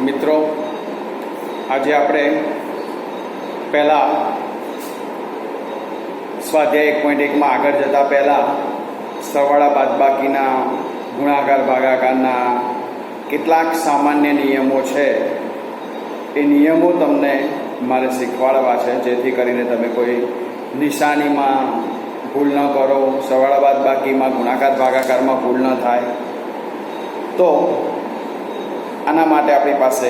મિત્રો, આજે આપણે પહેલાં સ્વાધ્યાય 1.1માં આગળ જતાં પહેલાં સરવાળા બાદબાકીના ગુણાકાર ભાગાકારના કેટલાક સામાન્ય નિયમો છે. એ નિયમો તમને મારે શીખવાડવા છે, જેથી કરીને તમે કોઈ નિશાનીમાં ભૂલ ન કરો, સરવાળા બાદબાકીમાં ગુણાકાર ભાગાકારમાં ભૂલ ન થાય. તો આના માટે આપણી પાસે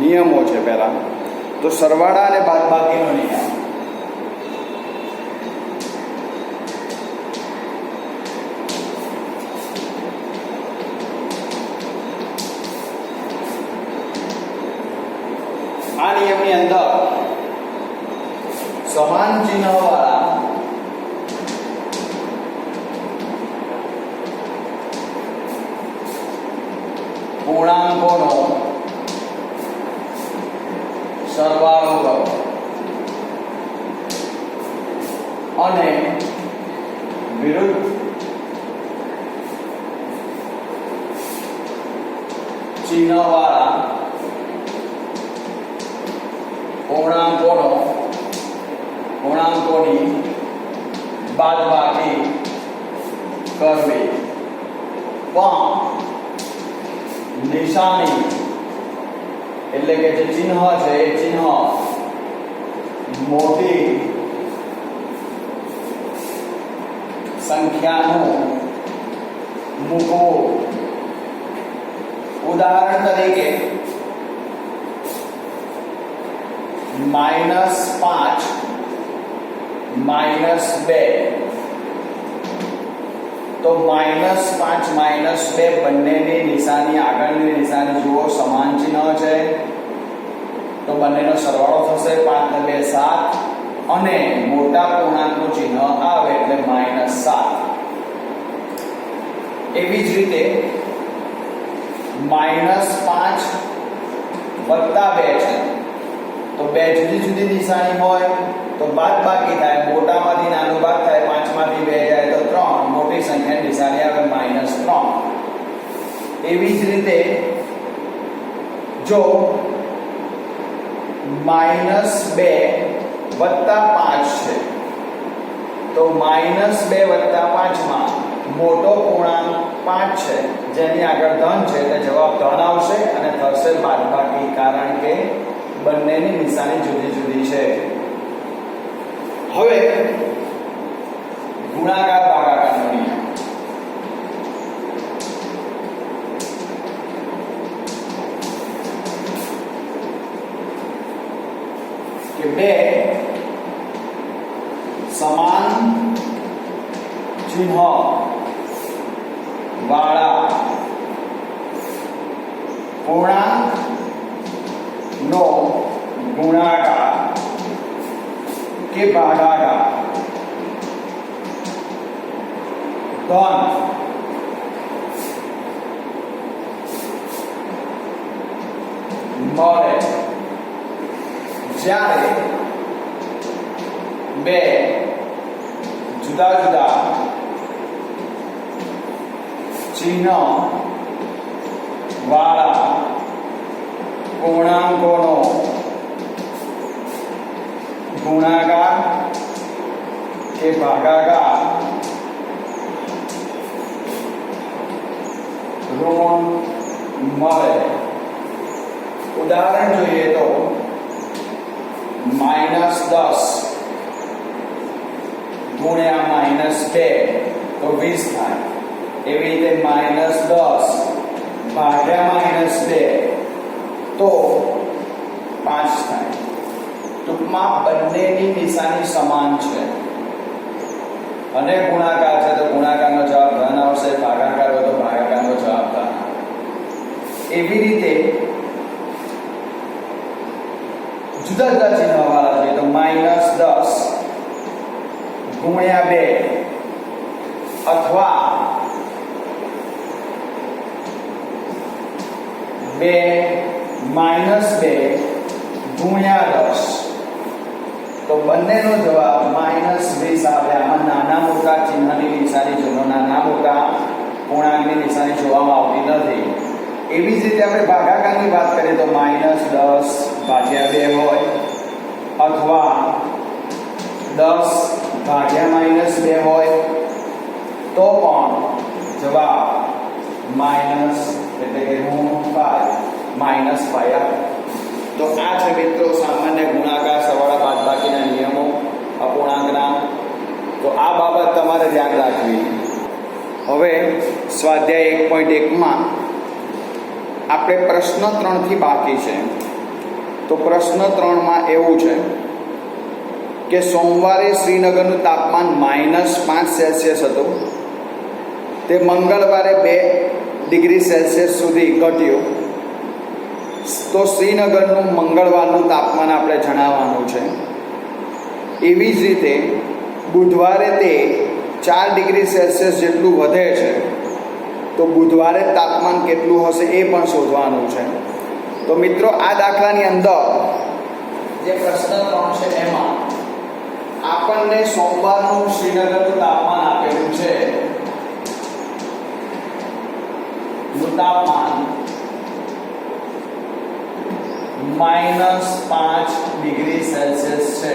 નિયમો છે. પહેલાં તો સરવાળા અને બાદબાકીનો નિયમ. આ નિયમની અંદર સમાન ચિહ્નવાળા પૂર્ણાંકોનો સરવાળો કરો અને વિરુદ્ધ ચિહ્નવાળા પૂર્ણાંકોની બાદબાકી કરવી. પણ નિશાની એટલે કે જે ચિહ્ન છે એ ચિહ્ન મોટી સંખ્યાનું મૂકવું. ઉદાહરણ તરીકે -5 -2, તો -5 -2 બંનેની નિશાની, આગળની નિશાની જુઓ સમાન ચિહ્ન છે, તો બંનેનો સરવાળો થશે. 5 ને 2 7 અને મોટા પૂર્ણાંકનું ચિહ્ન આવે એટલે -7. એવી જ રીતે -5 વત્તા 2 છે, તો બે જુદી જુદી નિશાની હોય તો બાદબાકી થાય. મોટામાંથી નાનું બાદ થાય, 5 માંથી 2 જાય તો 3. મોટી સંખ્યાની નિશાની આવે -3. એવી જ રીતે જો -2 વત્તા 5 છે, તો -2 વત્તા 5 માં મોટો પૂર્ણાંક 5 છે, જેની આગળ ધન છે, એટલે જવાબ ધન આવશે અને થશે બાદબાકી, કારણ કે બંનેની નિશાની જુદી જુદી છે. હવે ગુણાકાર ભાગાકારનો નિયમ. કે બે સમાન ચિહ્ન વાળા પૂર્ણાંક નો ગુણાકાર કે ભાગાકાર ધન મળે જ્યારે બે જુદા જુદા ચિહ્ન વાળા પૂર્ણાંકોનો ગુણાકાર કે ભાગાકાર ઋણ મળે. ઉદાહરણ જોઈએ તો -10 ગુણ્યા -2 તો 20 થાય. એવી રીતે -10 ભાગ્યા -2 તો 5 થાય. ટૂંકમાં બંનેની નિશાની સમાન છે અને ગુણાકાર છે તો ગુણાકારનો જવાબ ધન આવશે, ભાગાકાર હોય તો ભાગાકારનો જવાબ ધન. એવી રીતે જુદા જુદા ચિહ્ન વાળા છે તો -10 ગુણ્યા 2 અથવા 2 ગુણ્યા 10, તો બંનેનો જવાબ -20 આવે. આમાં નાના મોટા ચિહ્નની નિશાની જોવાનો, નાના મોટા પૂર્ણાંકની નિશાની જોવામાં આવતી નથી. એવી જ રીતે આપણે ભાગાકારની વાત કરીએ તો -10 ભાગ્યા 2 હોય અથવા 10 ભાગ્યા -2 હોય તો પણ જવાબ માઇનસ એટલે કે ઋણ 5 આવે. તો આ છે મિત્રો સામાન્ય ગુણાકાર, સરવાળા, બાદબાકીના નિયમો અપૂર્ણાંકના. તો આ બાબત તમારે ધ્યાન રાખવી. હવે સ્વાધ્યાય 1.1માં આપણે પ્રશ્ન 3 થી બાકી છે. તો પ્રશ્ન 3માં એવું છે કે સોમવારે શ્રીનગરનું તાપમાન -5 સેલ્સિયસ હતું, તે મંગળવારે 2 ડિગ્રી સેલ્સિયસ સુધી ઘટ્યું. તો શ્રીનગરનું મંગળવારનું તાપમાન આપણે જણાવવાનું છે. એવી જ રીતે બુધવારે તે 4 ડિગ્રી સેલ્સિયસ જેટલું વધે છે, તો બુધવારે તાપમાન કેટલું હશે એ પણ શોધવાનું છે. તો મિત્રો આ દાખલાની અંદર જે પ્રશ્ન 3 છે એમાં આપણને સોમવારનું શ્રીનગરનું તાપમાન આપેલું છે. તાપમાન -5 ડિગ્રી સેલ્સિયસ છે.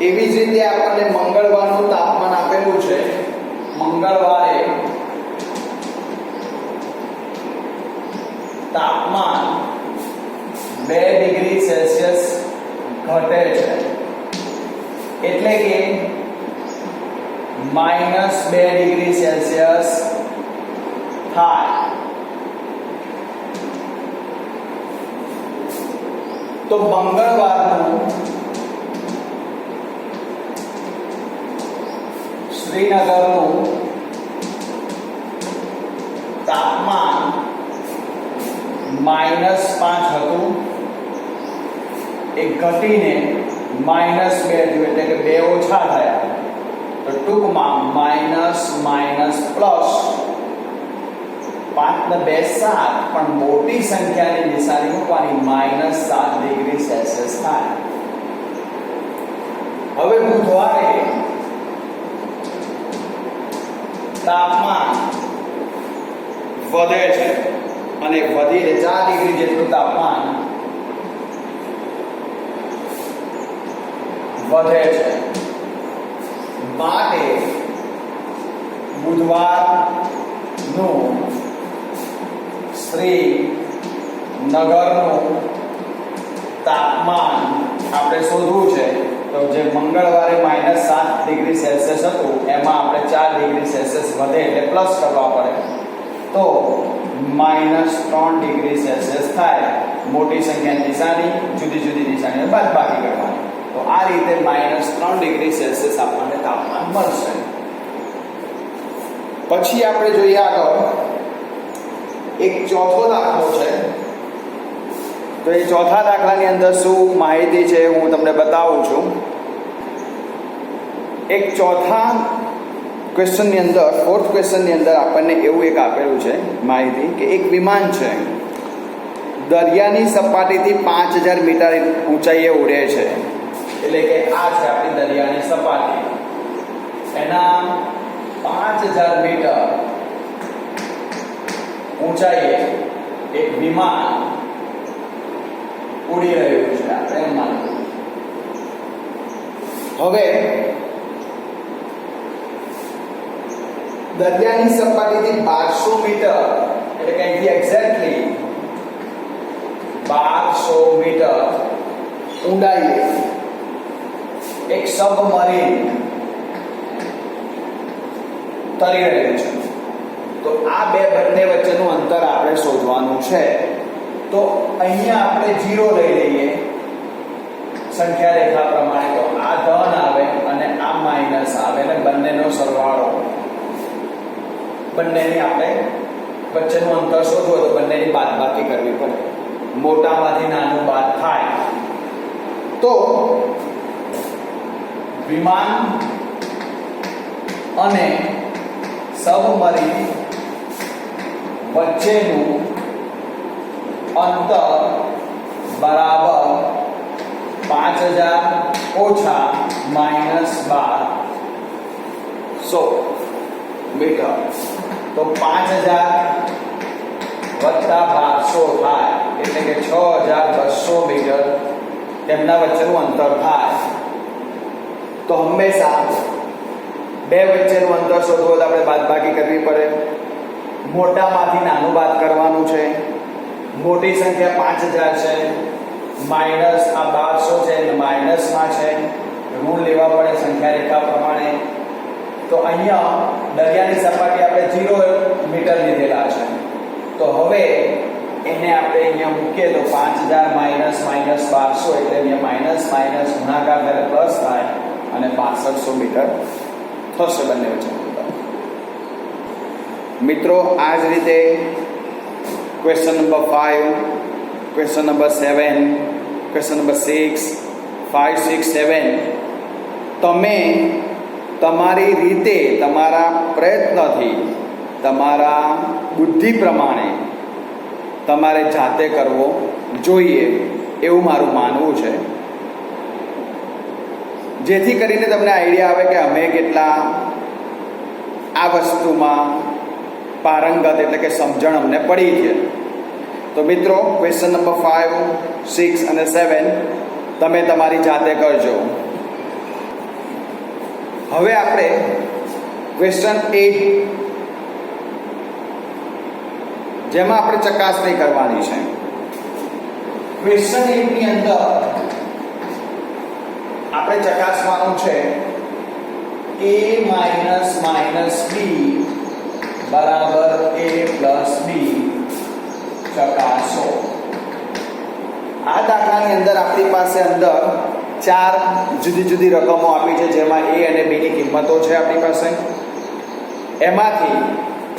એવી જ રીતે આપણને મંગળવારનું તાપમાન આપેલું છે. મંગળવારે તાપમાન 2 ડિગ્રી સેલ્સિયસ ઘટે છે, એટલે કે -2 ડિગ્રી સેલ્સિયસ થાય. તો મંગળવારનું શ્રીનગરનું તાપમાન -5 હતું, એ ઘટીને -2 થયું, એટલે કે 2 ઓછા થયા. તો ટૂંકમાં માઇનસ પ્લસ 5 ને 2 7, પણ મોટી સંખ્યાની નિશાની મૂકવાની -7 ડિગ્રી સેલ્સિયસ થાય. હવે બુધવારે તાપમાન વધે છે અને વધીને 4 ડિગ્રી જેટલું તાપમાન વધે છે. માટે બુધવારનું શ્રીનગરનું તાપમાન આપણે શોધવું છે. તો જે મંગળવારે -7 ડિગ્રી સેલ્સિયસ હતું એમાં આપણે 4 ડિગ્રી સેલ્સિયસ વધે એટલે પ્લસ કરવા પડે, તો -3 ડિગ્રી સેલ્સિયસ થાય. મોટી સંખ્યાની નિશાની, જુદી જુદી નિશાનીઓ બાદબાકી કરવાની. તો આ રીતે -3 ડિગ્રી સેલ્સિયસ આપણને તાપમાન મળશે. પછી આપણે જોઈએ આગળ એક ચોથો દાખલો છે. તો એ ચોથા દાખલાની અંદર શું માહિતી છે હું તમને બતાવું છું. એક ચોથા ક્વેશ્ચનની અંદર, ફોર્થ ક્વેશ્ચનની અંદર આપણને એવું એક આપેલું છે માહિતી કે એક વિમાન છે, દરિયાની સપાટીથી 5000 મીટર ઊંચાઈએ ઉડે છે. એટલે કે આ છે આપણી દરિયાની સપાટી, એના 5000 મીટર ઊંચાઈએ એક વિમાન ઉડી રહ્યું છે. આપણે એમ માનીએ. હવે દરિયાની સપાટીથી 1200 મીટર, એટલે કે અહીંથી એક્ઝેક્ટલી 1200 મીટર ઊંડાઈએ એક સબમરીન તરી રહ્યું છે. તો આ બંને વચ્ચેનું અંતર આપણે શોધવાનું છે. તો અહીંયા આપણે 0 લઈ લઈએ સંખ્યા રેખા પ્રમાણે. તો આ ધન આવે અને આ માઇનસ આવે, એટલે બંનેનો સરવાળો, બંનેની આપણે વચ્ચેનું અંતર શોધવું તો બંનેની બાદબાકી કરવી પડે. મોટામાંથી નાનું બાદ થાય તો વિમાન અને સબમરીન વચ્ચેનું અંતર બરાબર 5000 ઓછા -1200 મીટર. તો 5000 વત્તા 1200 થાય, એટલે કે 6200 મીટર તેમના વચ્ચેનું અંતર થાય. તો હંમેશા બે વચ્ચેનું અંતર શોધવું તો આપણે બાદબાકી કરવી પડે. મોટામાંથી નાનું બાદ કરવાનું છે. મોટી સંખ્યા 5000 છે, માઇનસ આ 1200 છે એટલે માઇનસમાં છે, ઋણ લેવા પડે સંખ્યા રેખા પ્રમાણે. તો અહીંયા દરિયાની સપાટી આપણે 0 મીટર લીધેલા છે. તો હવે એને આપણે અહીંયા મૂકીએ તો 5000 માઇનસ માઇનસ 1200 એટલે અહીંયા માઇનસ માઇનસ ગુણાકાર થાય પ્લસ થાય અને 6200 મીટર થશે બંને વચ્ચે. મિત્રો આ જ રીતે question number 5, question number 7, question number 6, 5, 6, 7 તમે તમારી રીતે તમારા પ્રયત્નથી તમારા બુદ્ધિ પ્રમાણે તમારે જાતે કરવો જોઈએ એવું મારું માનવું છે, જેથી કરીને તમને આઈડિયા આવે કે અમે કેટલા આ વસ્તુમાં પારંગત એટલે કે સમજણ અમને પડી છે. તો મિત્રો ક્વેશ્ચન નંબર 5, 6 અને 7 તમે તમારી જાતે કરજો. હવે આપણે ક્વેશ્ચન 8 જેમાં આપણે ચકાસણી કરવાની છે. ક્વેશ્ચન 8 ની અંદર આપણે ચકાસવાનું છે a માઇનસ માઇનસ b બરાબર a પ્લસ b ચકાસો. આ દાખલાની અંદર આપણી પાસે અંદર 4 જુદી જુદી રકમો આપી છે, જેમાં a અને b ની કિંમતો છે આપણી પાસે. એમાંથી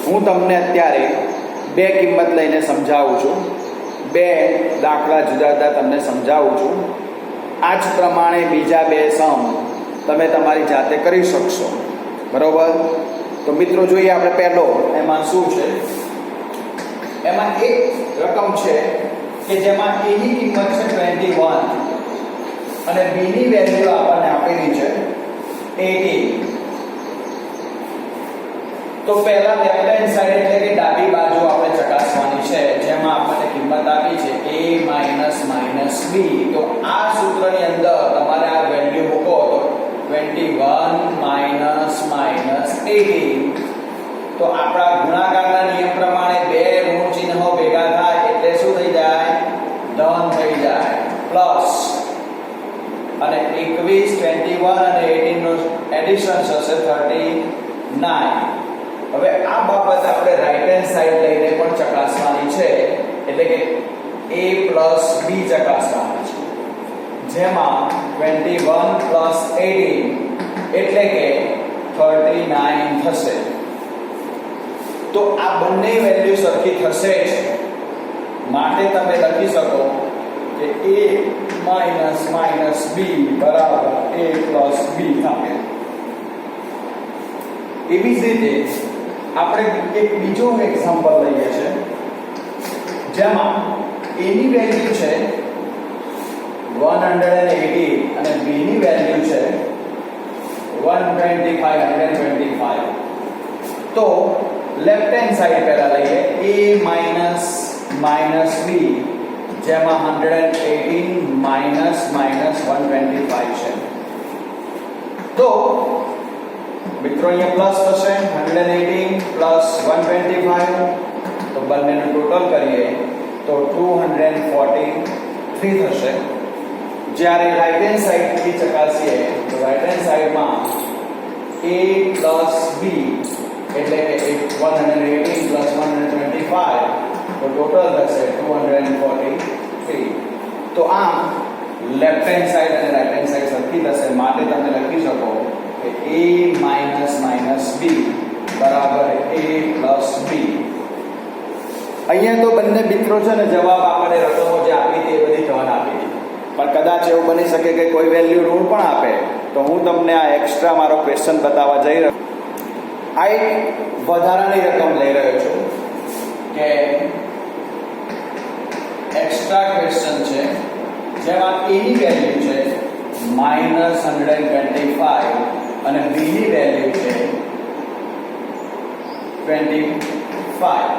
હું તમને અત્યારે બે કિંમત લઈને સમજાવું છું, બે દાખલા જુદા જુદા તમને સમજાવું છું. આ જ પ્રમાણે બીજા બે સમ તમે તમારી જાતે કરી શકશો, બરોબર? તો મિત્રો જોઈએ આપણે પહેલો એમાં શું છે. એમાં એક રકમ છે કે જેમાં a ની કિંમત છે 21 અને b ની વેલ્યુ આપણને આપેલી છે 18. તો પહેલા લેફ્ટ હેન્ડ સાઈડ એટલે કે ડાબી બાજુ આપણે ચકાસવાની છે, જેમાં આપણને કિંમત આપી છે a માઇનસ માઇનસ b. તો આ સૂત્રની અંદર તમારે આ વેલ્યુ મૂકો તો 21 માઇનસ માઇનસ 18. તો આપણા ગુણાકારના નિયમ પ્રમાણે બે ઋણ ચિહ્નો ભેગા થાય એટલે શું થઈ જાય? ધન થઈ જાય. પ્લસ અને 21, 21 અને 18 નું એડિશન થશે 39. હવે આ બાબત આપણે રાઈટ હેન્ડ સાઈડ લઈને પણ ચકાસવાની છે, એટલે કે a પ્લસ b ચકાસવાની છે, જેમાં 21 પ્લસ 18 એટલે કે 39 થશે. તો આ બંને વેલ્યુ સરખી થશે જ, માટે તમે લખી શકો કે a માઇનસ માઇનસ b બરાબર a પ્લસ b થાય. એવી જ રીતે આપણે એક બીજો એક્ઝામ્પલ લઈએ છીએ, જેમાં a ની વેલ્યુ છે 180 અને b ની વેલ્યુ છે 125. તો લેફ્ટ હેન્ડ સાઈડ પહેલા લઈએ a માઇનસ માઇનસ b, જેમાં 118 માઇનસ માઇનસ 125 છે. તો મિત્રો અહીંયા પ્લસ થશે 118 પ્લસ 125, તો બંનેનું ટોટલ કરીએ તો 243 થશે. જ્યારે રાઈટ હેન્ડ સાઈડથી ચકાસીએ તો રાઈટ હેન્ડ સાઈડમાં a પ્લસ b એટલે કે 118 પ્લસ 125 તો ટોટલ થશે 243. તો આમ લેફ્ટ હેન્ડ સાઈડ અને રાઈટ હેન્ડ સાઈડ સરખી થશે, માટે તમે લખી શકો કે a માઇનસ માઇનસ b બરાબર a પ્લસ b. અહીંયા તો બંને મિત્રો છે ને જવાબ આપણે રકમો જે આપી હતી એ બધી ધન આપી હતી, પણ કદાચ એવું બની શકે કે કોઈ વેલ્યુ ઋણ પણ આપે. તો હું તમને આ એક્સ્ટ્રા મારો ક્વેશ્ચન બતાવવા જઈ રહ્યો. આ એક વધારાની રકમ લઈ રહ્યો છું કે એક્સ્ટ્રા ક્વેશ્ચન છે, જેમાં a ની વેલ્યુ છે -125 અને b ની વેલ્યુ છે 25.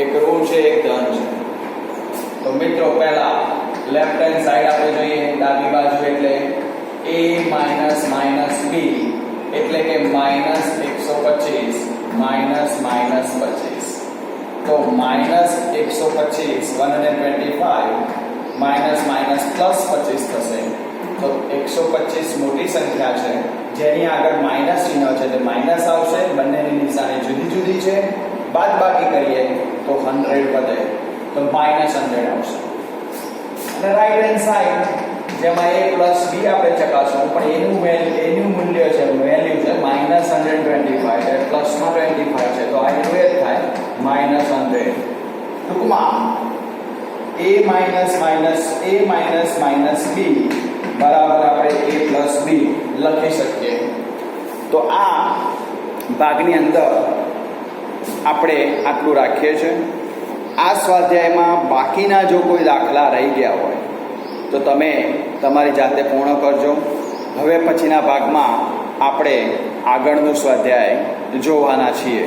એક ઋણ છે એક ધન છે. તો મિત્રો પહેલા લેફ્ટ હેન્ડ સાઈડ આપણે જોઈએ ડાબી બાજુ એટલે a માઇનસ માઇનસ b એટલે કે માઇનસ 125 માઇનસ માઇનસ 25. તો માઇનસ 125 125 માઇનસ માઇનસ પ્લસ 25 થશે. તો 125 મોટી સંખ્યા છે જેની આગળ માઇનસ ચિહ્ન છે એટલે માઇનસ આવશે. બંનેની નિશાની જુદી જુદી છે. બાદબાકી કરીએ તો 100 વધે તો માઇનસ 100 આવશે. અને રાઈટ હેન્ડ સાઈડ જેમાં a પ્લસ b આપણે ચકાસવું પણ એનું મૂલ્ય છે વેલ્યુ છે માઇનસ 125 એટલે પ્લસમાં 25 છે તો આ એનું એ જ થાય માઇનસ 100. ટૂંકમાં a માઇનસ માઇનસ b બરાબર આપણે a પ્લસ b લખી શકીએ. તો આ ભાગની અંદર આપણે આટલું રાખીએ છીએ. આ સ્વાધ્યાયમાં બાકીના જો કોઈ દાખલા રહી ગયા હોય તો તમે તમારી જાતે પૂર્ણ કરજો. હવે પછીના ભાગમાં આપણે આગળનું સ્વાધ્યાય જોવાના છીએ.